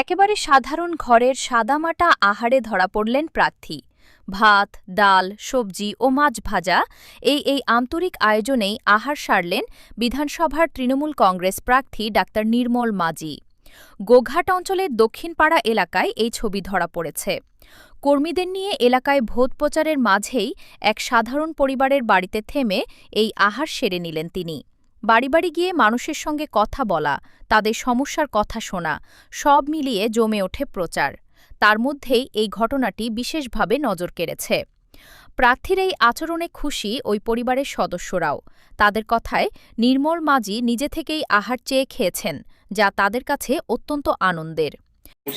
একেবারে সাধারণ ঘরের সাদামাটা আহারে ধরা পড়লেন প্রার্থী। ভাত, ডাল, সবজি ও মাছ ভাজা এই আন্তরিক আয়োজনেই আহার সারলেন বিধানসভার তৃণমূল কংগ্রেস প্রার্থী ডাক্তার নির্মল মাজি। গোঘাট অঞ্চলের দক্ষিণপাড়া এলাকায় এই ছবি ধরা পড়েছে। কর্মীদের নিয়ে এলাকায় ভোট প্রচারের মাঝেই এক সাধারণ পরিবারের বাড়িতে থেমে এই আহার সেরে নিলেন তিনি। বাড়ি বাড়ি গিয়ে মানুষের সঙ্গে কথা বলা, তাদের সমস্যার কথা শোনা, সব মিলিয়ে জমে ওঠে প্রচার। তার মধ্যেই এই ঘটনাটি বিশেষভাবে নজর কেড়েছে। প্রার্থীর এই আচরণে খুশি ওই পরিবারের সদস্যরাও। তাদের কথায় নির্মল মাজি নিজে থেকেই আহার চেয়ে খেয়েছেন, যা তাদের কাছে অত্যন্ত আনন্দের।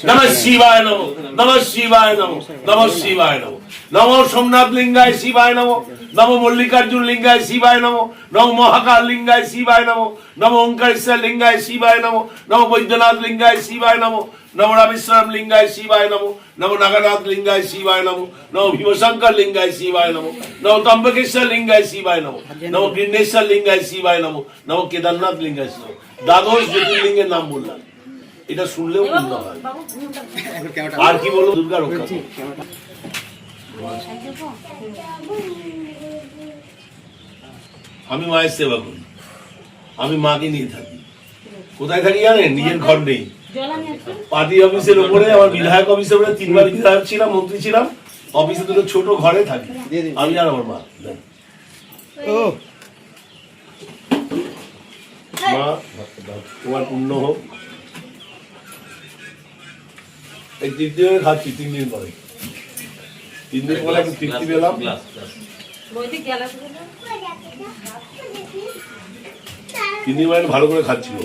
নমঃ শিবায় নমঃ, নমঃ শিবায় নমঃ, নমঃ শিবায় নমঃ, নমঃ সোমনাথ লিঙ্গায় শিবায় নমঃ, নমঃ মল্লিকার্জুন লিঙ্গায় শিবায় নমঃ, নমঃ মহাকাল লিঙ্গায় শিবায় নমঃ, নমঃ ওঙ্কারেশ্বর লিঙ্গায় শিবায় নমঃ, নমঃ বৈদ্যনাথ লিঙ্গায় শিবায় নমঃ, নমঃ রামেশ্বরম লিঙ্গায় শিবায় নমঃ, নমঃ নাগনাথ লিঙ্গায় শিবায় নমঃ, নমঃ ভীমশঙ্কর লিঙ্গায় শিবায় নমঃ, নমঃ ত্রম্বকেশ্বর লিঙ্গায় শিবায় নমঃ, নমঃ কৃষ্ণেশ্বর লিঙ্গায় শিবায় নমঃ, নমঃ কেদারনাথ লিঙ্গায় শিবায়। দ্বাদশ জ্যোতির্লিঙ্গের নাম বললাম, এটা শুনলেও পূর্ণ হয়। আর কি বলবো, দুর্গা রক্ষা। আমি মায়ের সেবা করি, আমি মাকে নিয়ে থাকি। কোথায় থাকি জানেন? নিজের ঘর নেই, পার্টি অফিসের উপরে, আমার বিধায়ক অফিসের উপরে 3 বার বিধায়ক ছিলাম, মন্ত্রী ছিলাম। অফিসে দুটো ছোট ঘরে থাকি আমি আর আমার মা। মা তোমার পূর্ণ হোক। এই 3 দিন খাচ্ছি, 3 দিন পরে 3 দিন পরে একটু তৃপ্তি পেলাম। তিন দিন পরে ভালো করে খাচ্ছিল।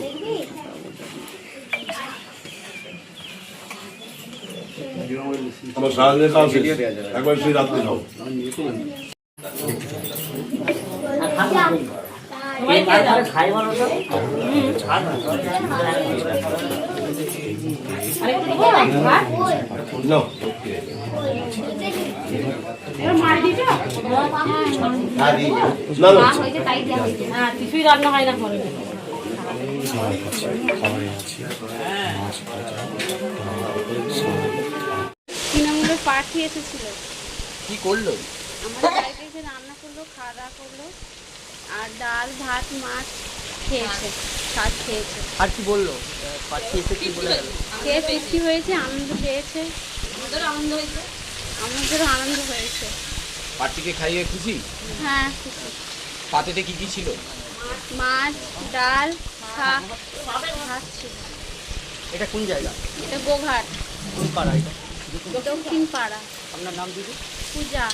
আমার সারাদিনে খাওয়া শেষ, একবার সেই রাত্রে খাও। কিছুই রান্না হয় না। তৃণমূলের প্রার্থী এসেছিল, কি করলো? আমাদের বাড়িতে এসে রান্না করলো, খাওয়া দাওয়া করলো, আর ডাল ভাত মাছ খেয়েছে, শাক খেয়েছে। আর কি বললো? প্রার্থী এসে কি বলে গেল? খেয়ে তৃপ্তি হয়েছে, আনন্দ পেয়েছে, আমাদেরও আনন্দ হয়েছে। প্রার্থীকে খাইয়ে খুশি? হ্যাঁ খুশি। পাতেতে কি কি ছিল? মাছ, ডাল, শাক, ভাত ছিল। এটা কোন জায়গা? এটা গোঘাট, কোন পাড়া এটা? দক্ষিণ পাড়া। আপনার নাম দিদি? পূজা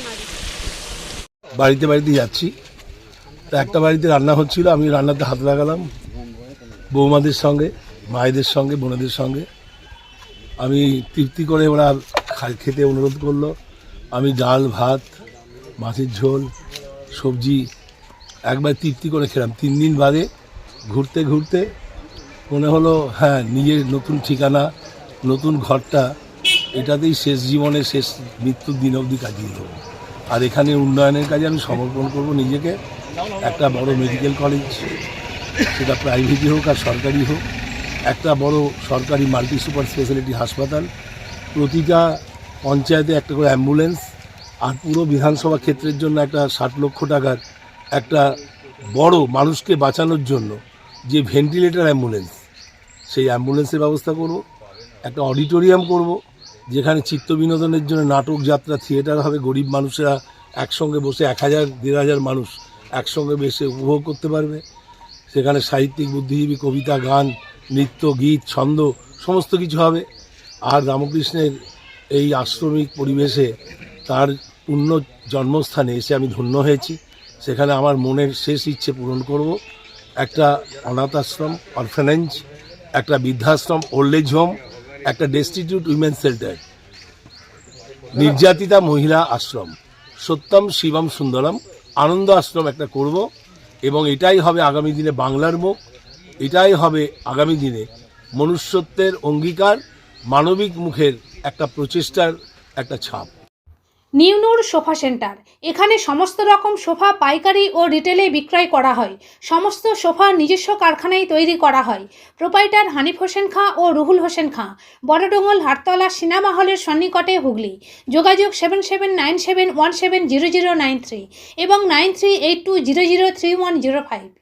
মাঝি। বাড়িতে বাড়িতে যাচ্ছি, তা একটা বাড়িতে রান্না হচ্ছিল, আমি রান্নাতে হাত লাগালাম। বৌমাদের সঙ্গে, মায়েদের সঙ্গে, বোনেদের সঙ্গে আমি তৃপ্তি করে ওরা খেতে অনুরোধ করলো। আমি ডাল ভাত মাছের ঝোল সবজি একবার তৃপ্তি করে খেলাম। 3 দিন বাদে ঘুরতে ঘুরতে মনে হলো হ্যাঁ, নিজের নতুন ঠিকানা, নতুন ঘরটা, এটাতেই শেষ জীবনে শেষ মৃত্যুর দিন অবধি কাটিয়ে দেবো। আর এখানে উন্নয়নের কাজে আমি সমর্পণ করব নিজেকে। একটা বড় মেডিকেল কলেজ, সেটা প্রাইভেটই হোক আর সরকারি হোক, একটা বড় সরকারি মাল্টি সুপার স্পেশালিটি হাসপাতাল, প্রতিটা পঞ্চায়েতে একটা করে অ্যাম্বুলেন্স, আর পুরো বিধানসভা ক্ষেত্রের জন্য একটা 60 লক্ষ টাকার একটা বড় মানুষকে বাঁচানোর জন্য যে ভেন্টিলেটর অ্যাম্বুলেন্স, সেই অ্যাম্বুলেন্সের ব্যবস্থা করব। একটা অডিটোরিয়াম করব, যেখানে চিত্ত বিনোদনের জন্য নাটক যাত্রা থিয়েটার হবে। গরিব মানুষেরা একসঙ্গে বসে 1000-1500 মানুষ একসঙ্গে বসে উপভোগ করতে পারবে। সেখানে সাহিত্যিক, বুদ্ধিজীবী, কবিতা, গান, নৃত্য, গীত, ছন্দ সমস্ত কিছু হবে। আর রামকৃষ্ণের এই আশ্রমিক পরিবেশে, তার পূর্ণ জন্মস্থানে এসে আমি ধন্য হয়েছি। সেখানে আমার মনের শেষ ইচ্ছে পূরণ করব। একটা অনাথ আশ্রম, অরফানেজ, একটা বৃদ্ধাশ্রম, ওল্ড এজ হোম, একটা ডেস্টিটিউট উইমেন শেল্টার, নির্যাতিতা মহিলা আশ্রম, সত্যম শিবম সুন্দরম আনন্দ আশ্রম একটা করব। এবং এটাই হবে আগামী দিনে বাংলার মুখ, এটাই হবে আগামী দিনে মনুষ্যত্বের অঙ্গীকার, মানবিক মুখের একটা প্রচেষ্টার একটা ছাপ। নিউনুর সোফা সেন্টার। এখানে সমস্ত রকম সোফা পাইকারি ও রিটেলে বিক্রয় করা হয়। সমস্ত সোফা নিজস্ব কারখানায় তৈরি করা হয়। প্রোপাইটার হানিফ হোসেন খাঁ ও রুহুল হোসেন খাঁ, বড়ডোঙ্গল হাটতলা সিনেমা হলের সন্নিকটে, হুগলি। যোগাযোগ 7797170093 এবং 9382003105।